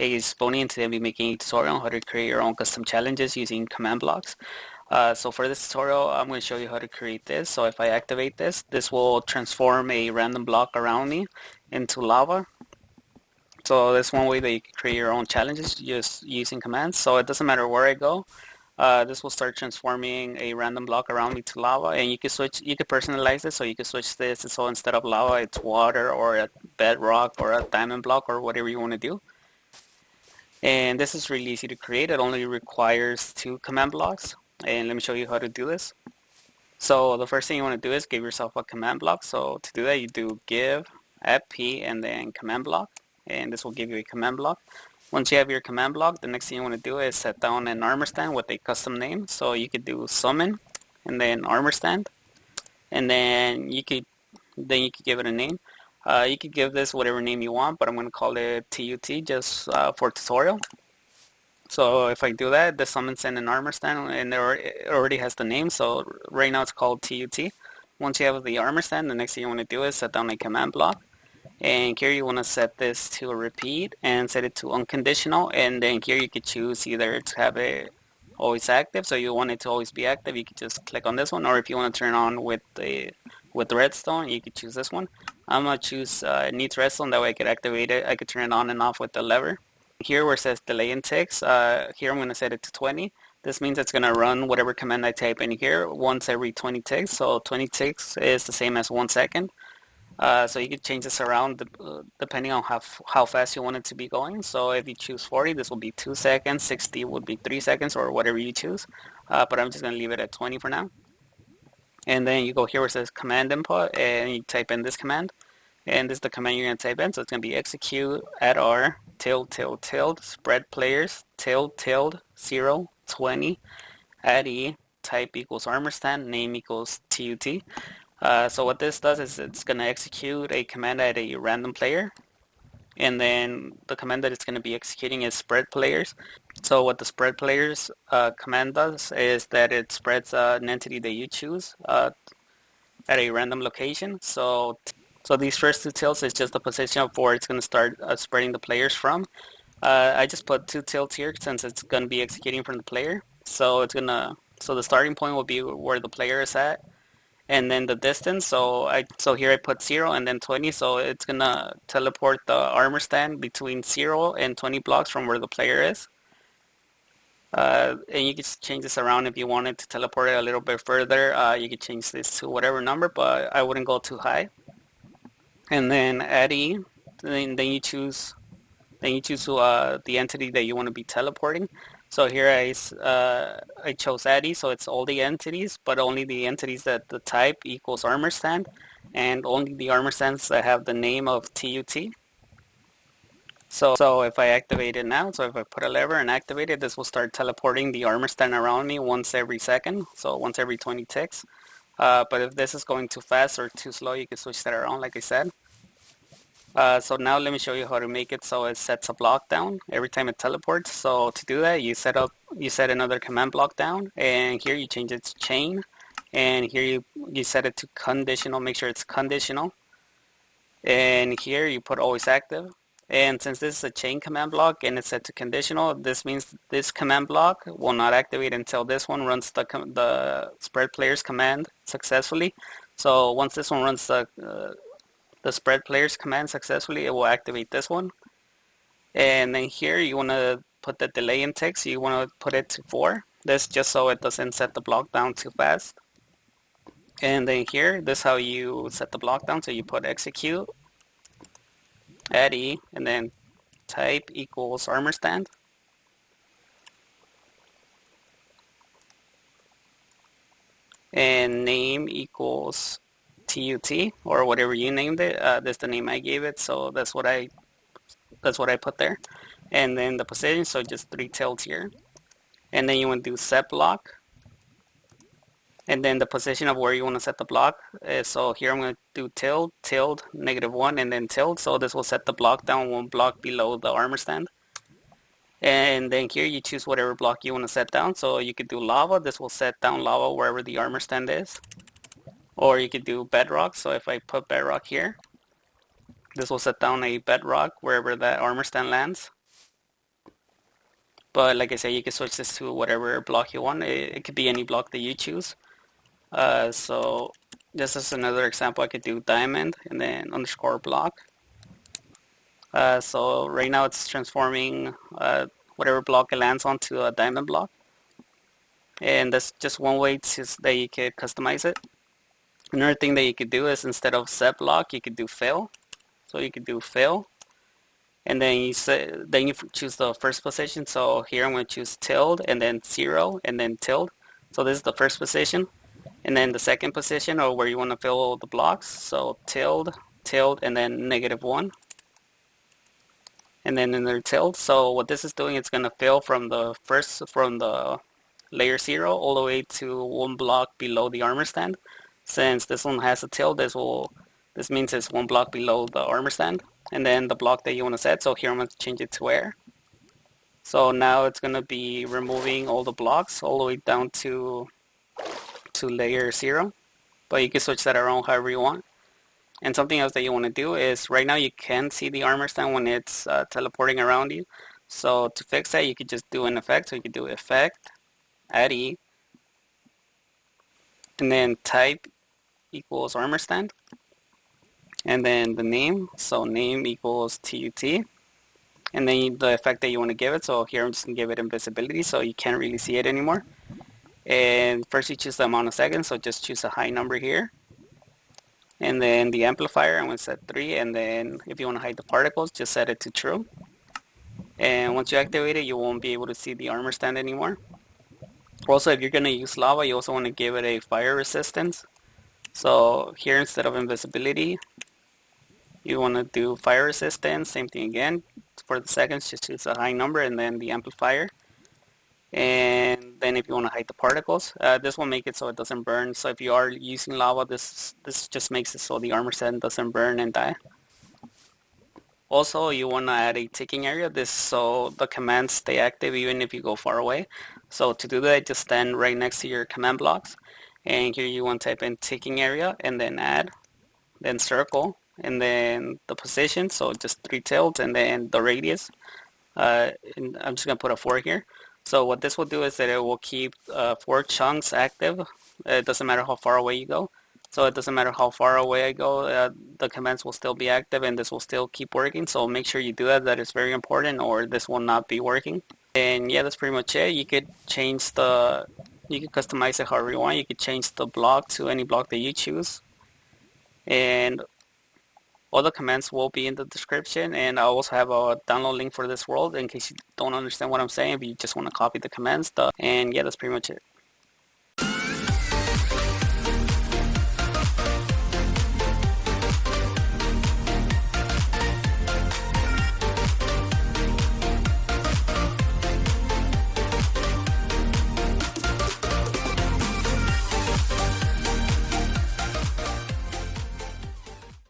Hey, it's Bonnie, and today I'll be making a tutorial on how to create your own custom challenges using command blocks. So for this tutorial, I'm going to show you how to create this. So if I activate this, this will transform a random block around me into lava. So that's one way that you can create your own challenges just using commands. So it doesn't matter where I go. This will start transforming a random block around me to lava, and you can personalize it. So you can switch this. So instead of lava, it's water or a bedrock or a diamond block or whatever you want to do. And this is really easy to create. It only requires 2 command blocks. And let me show you how to do this. So the first thing you want to do is give yourself a command block. So to do that, you do give @p and then command block. And this will give you a command block. Once you have your command block, the next thing you want to do is set down an armor stand with a custom name. So you could do summon and then armor stand. And then you could give it a name. You could give this whatever name you want, but I'm going to call it TUT just for tutorial. So if I do that, the summons in an armor stand, and it already has the name. So right now it's called TUT. Once you have the armor stand, the next thing you want to do is set down a command block. And here you want to set this to repeat and set it to unconditional. And then here you could choose either to have it always active. So you want it to always be active, you could just click on this one. Or if you want to turn on with redstone, you could choose this one. I'm going to choose needs redstone, that way I could activate it. I could turn it on and off with the lever. Here where it says delay in ticks, here I'm going to set it to 20. This means it's going to run whatever command I type in here once every 20 ticks. So 20 ticks is the same as 1 second. So you can change this around depending on how fast you want it to be going. So if you choose 40, this will be 2 seconds, 60 would be 3 seconds, or whatever you choose. But I'm just going to leave it at 20 for now. And then you go here where it says command input, and you type in this command. And this is the command you're going to type in. So it's going to be execute @r spreadplayers ~0 20 @e type equals armor stand name equals TUT. So what this does is it's going to execute a command at a random player. And then the command that it's going to be executing is spreadplayers. So what the spreadplayers command does is that it spreads an entity that you choose at a random location. So these first 2 tilts is just the position of where it's going to start spreading the players from. I just put 2 tilts here since it's going to be executing from the player. So the starting point will be where the player is at. And then the distance, so here I put 0 and then 20, so it's gonna teleport the armor stand between 0 and 20 blocks from where the player is. And you can change this around if you wanted to teleport it a little bit further. You could change this to whatever number, but I wouldn't go too high. And then @e, then you choose the entity that you want to be teleporting. So here I chose @e, so it's all the entities, but only the entities that the type equals armor stand, and only the armor stands that have the name of TUT. So if I activate it now, so if I put a lever and activate it, this will start teleporting the armor stand around me once every second, so once every 20 ticks. But if this is going too fast or too slow, you can switch that around like I said. So now let me show you how to make it so it sets a block down every time it teleports. So to do that, you set another command block down, and here you change it to chain, and here you set it to conditional, make sure it's conditional, and here you put always active. And since this is a chain command block and it's set to conditional, this means this command block will not activate until this one runs the spread players command successfully. So once this one runs the spread players command successfully, it will activate this one. And then here you want to put the delay in ticks, you want to put it to 4. This just so it doesn't set the block down too fast. And then here, this is how you set the block down. So you put execute @e and then type equals armor stand. And name equals TUT, or whatever you named it. That's the name I gave it, so that's what I put there. And then the position, so just 3 tilts here. And then you want to do setblock. And then the position of where you want to set the block. So here I'm going to do tilde, -1, and then tilde. So this will set the block down 1 block below the armor stand. And then here you choose whatever block you want to set down. So you could do lava. This will set down lava wherever the armor stand is. Or you could do bedrock. So if I put bedrock here, this will set down a bedrock wherever that armor stand lands. But like I said, you can switch this to whatever block you want. It could be any block that you choose. So just as another example, I could do diamond and then underscore block. So right now it's transforming whatever block it lands onto a diamond block. And that's just one way that you could customize it. Another thing that you could do is instead of set block, you could do fill. So you could do fill, and then you choose the first position. So here I'm going to choose tilde and then 0 and then tilde. So this is the first position, and then the second position, or where you want to fill the blocks. So tilde, tilde, and then -1, and then another tilde. So what this is doing, it's going to fill from the layer 0 all the way to one block below the armor stand. Since this one has a tilde, this means it's one block below the armor stand, and then the block that you want to set. So here I'm going to change it to air. So now it's going to be removing all the blocks all the way down to layer 0, but you can switch that around however you want. And something else that you want to do is, right now you can see the armor stand when it's teleporting around you. So to fix that, you could just do an effect. So you could do effect, add E, and then type equals armor stand, and then the name, so name equals TUT, and then the effect that you want to give it. So here I'm just going to give it invisibility, so you can't really see it anymore. And first you choose the amount of seconds, so just choose a high number here. And then the amplifier, I'm going to set 3, and then if you want to hide the particles, just set it to true. And once you activate it, you won't be able to see the armor stand anymore. Also, if you're going to use lava, you also want to give it a fire resistance. So here, instead of invisibility, you want to do fire resistance. Same thing again. For the seconds, just choose a high number and then the amplifier. And then if you want to hide the particles, this will make it so it doesn't burn. So if you are using lava, this just makes it so the armor stand doesn't burn and die. Also, you want to add a ticking area, so the commands stay active even if you go far away. So to do that, just stand right next to your command blocks, and here you want to type in ticking area and then add, then circle, and then the position, so just 3 tildes, and then the radius. And I'm just going to put a 4 here. So what this will do is that it will keep 4 chunks active. It doesn't matter how far away you go. So it doesn't matter how far away I go, the commands will still be active and this will still keep working. So make sure you do that. That is very important, or this will not be working. And yeah, that's pretty much it. You could customize it however you want. You could change the block to any block that you choose. And all the commands will be in the description, and I also have a download link for this world in case you don't understand what I'm saying, if you just want to copy the commands. And yeah, that's pretty much it.